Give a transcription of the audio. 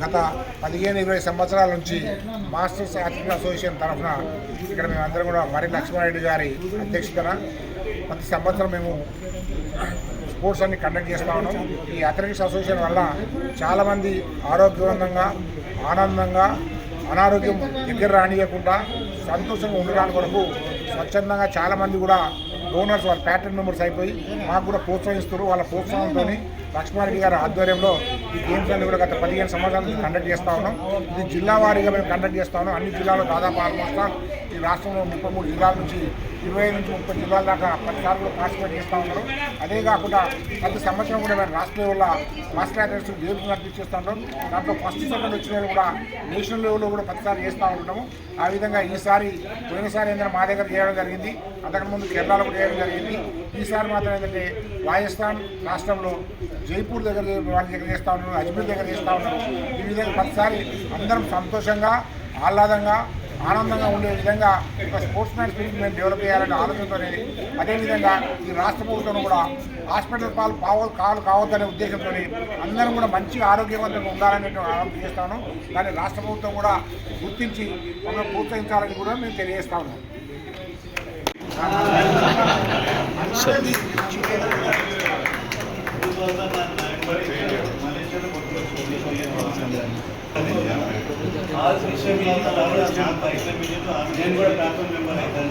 గత 15-20 సంవత్సరాల నుంచి మాస్టర్స్ అథ్లెటిక్స్ అసోసియేషన్ తరఫున ఇక్కడ మేమందరం కూడా మరి లక్ష్మారెడ్డి గారి అధ్యక్షతన ప్రతి సంవత్సరం మేము స్పోర్ట్స్ అన్ని కండక్ట్ చేస్తూ ఉన్నాం. ఈ అథ్లెటిక్స్ అసోసియేషన్ వల్ల చాలామంది ఆరోగ్యవంతంగా ఆనందంగా అనారోగ్యం దగ్గర రానియకుండా సంతోషంగా ఉండడానికి కొరకు స్వచ్ఛందంగా చాలామంది కూడా డోనర్స్ వాళ్ళ ప్యాటర్న్ మెంబర్స్ అయిపోయి మాకు కూడా ప్రోత్సహిస్తారు. వాళ్ళ ప్రోత్సాహంతో లక్ష్మారెడ్డి గారి ఆధ్వర్యంలో ఈ గేమ్స్ అన్ని కూడా గత 15 సంవత్సరాల నుంచి కండక్ట్ చేస్తూ ఉన్నాం. ఇది జిల్లా వారీగా మేము కండక్ట్ చేస్తూ ఉన్నాం. అన్ని జిల్లాలో దాదాపు ఆల్మోస్ట్ ఈ రాష్ట్రంలో 33 జిల్లాల నుంచి 25 నుంచి 30 జిల్లాల దాకా ప్రతిసారి కూడా పార్టిసిపేట్ చేస్తూ ఉన్నారు. అదే కాకుండా ప్రతి సంవత్సరం కూడా మేము రాష్ట్ర లెవెల్లో మాస్టర్ అథ్లెటిక్స్ గేమ్స్ కండక్ట్ చేస్తూ ఉంటాం. దాంట్లో ఫస్ట్ సెకండ్ వచ్చిన కూడా నేషనల్ లెవెల్లో కూడా ప్రతిసారి చేస్తూ ఉంటాము. ఆ విధంగా ఈసారి పోయినసారి ఏంటంటే మా దగ్గర చేయడం జరిగింది, అంతకుముందు కేరళలో కూడా చేయడం జరిగింది. ఈసారి మాత్రం ఏంటంటే రాజస్థాన్ రాష్ట్రంలో జైపూర్ దగ్గర వాళ్ళ దగ్గర చేస్తూ ఉన్నారు, అజ్మీర్ దగ్గర చేస్తూ ఉన్నారు. ఈ విధంగా ప్రతిసారి అందరం సంతోషంగా ఆహ్లాదంగా ఆనందంగా ఉండే విధంగా ఒక స్పోర్ట్స్ మ్యాన్ స్పిరిట్ మేము డెవలప్ చేయాలనే ఆలోచనతోనే అదేవిధంగా ఈ రాష్ట్ర ప్రభుత్వం కూడా హాస్పిటల్ కాలు కావద్దనే ఉద్దేశంతో అందరం కూడా మంచి ఆరోగ్యవంతంగా ఉండాలని ఆలోచన చేస్తాను. దాన్ని రాష్ట్ర ప్రభుత్వం కూడా గుర్తించి మమ్మల్ని ప్రోత్సహించాలని కూడా మేము తెలియజేస్తా ఉన్నాం. నేను కూడా ప్యాటర్న్ మెంబర్ అయితే